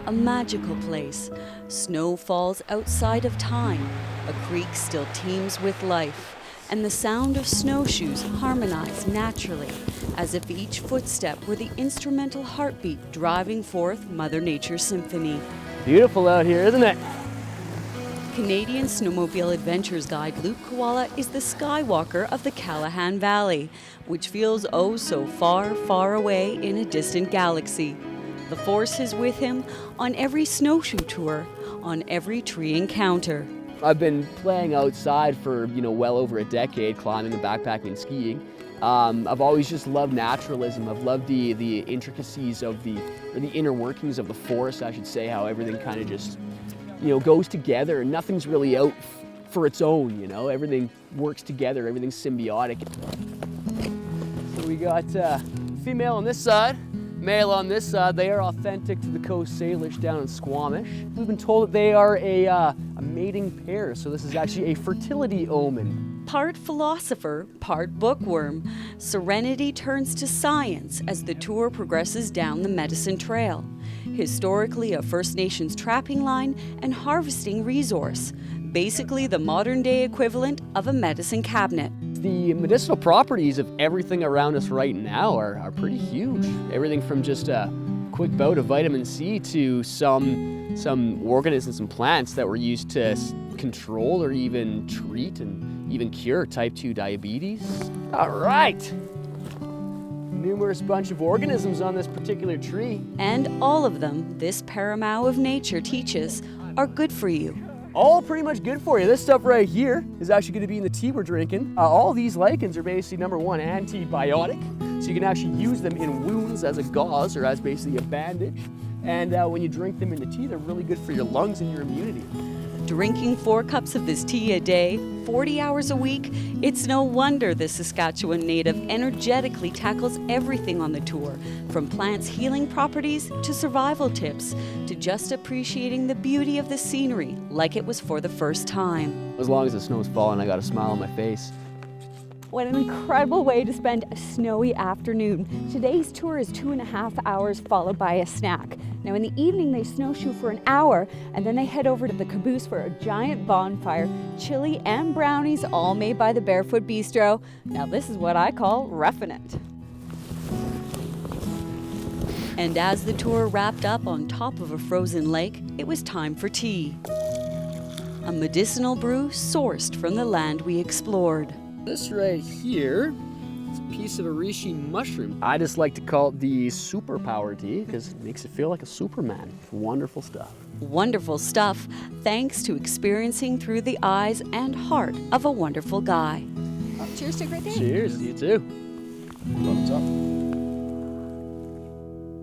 a magical place. Snow falls outside of time. A creek still teems with life. And the sound of snowshoes harmonize naturally, as if each footstep were the instrumental heartbeat driving forth Mother Nature's symphony. Beautiful out here, isn't it? Canadian snowmobile adventures guide Luke Koala is the skywalker of the Callaghan Valley, which feels oh so far, far away in a distant galaxy. The Force is with him on every snowshoe tour, on every tree encounter. I've been playing outside for, well over a decade, climbing and backpacking and skiing. I've always just loved naturalism. I've loved the intricacies of the inner workings of the forest, I should say, how everything kind of just, goes together and nothing's really out for its own, Everything works together, everything's symbiotic. So we got female on this side, male on this side. They are authentic to the Coast Salish down in Squamish. We've been told that they are a mating pair, so this is actually a fertility omen. Part philosopher, part bookworm, Serenity turns to science as the tour progresses down the Medicine Trail. Historically a First Nations trapping line and harvesting resource, basically the modern-day equivalent of a medicine cabinet. The medicinal properties of everything around us right now are pretty huge. Everything from just a quick bout of vitamin C to some organisms and plants that were used to control or even treat and even cure type 2 diabetes. All right. Numerous bunch of organisms on this particular tree. And all of them, this paramour of nature teaches, are good for you. All pretty much good for you. This stuff right here is actually going to be in the tea we're drinking. All these lichens are basically, number one, antibiotic. So you can actually use them in wounds as a gauze or as basically a bandage. And when you drink them in the tea, they're really good for your lungs and your immunity. Drinking 4 cups of this tea a day, 40 hours a week, it's no wonder the Saskatchewan native energetically tackles everything on the tour, from plants' healing properties to survival tips, to just appreciating the beauty of the scenery like it was for the first time. As long as the snow's falling, I got a smile on my face. What an incredible way to spend a snowy afternoon. Today's tour is 2.5 hours followed by a snack. Now in the evening they snowshoe for an hour and then they head over to the caboose for a giant bonfire, chili and brownies all made by the Barefoot Bistro. Now this is what I call roughing it. And as the tour wrapped up on top of a frozen lake, it was time for tea. A medicinal brew sourced from the land we explored. This right here is a piece of a reishi mushroom. I just like to call it the superpower tea because it makes it feel like a Superman. Wonderful stuff. Wonderful stuff, thanks to experiencing through the eyes and heart of a wonderful guy. Cheers to a great day. Cheers, you too. Thumbs up.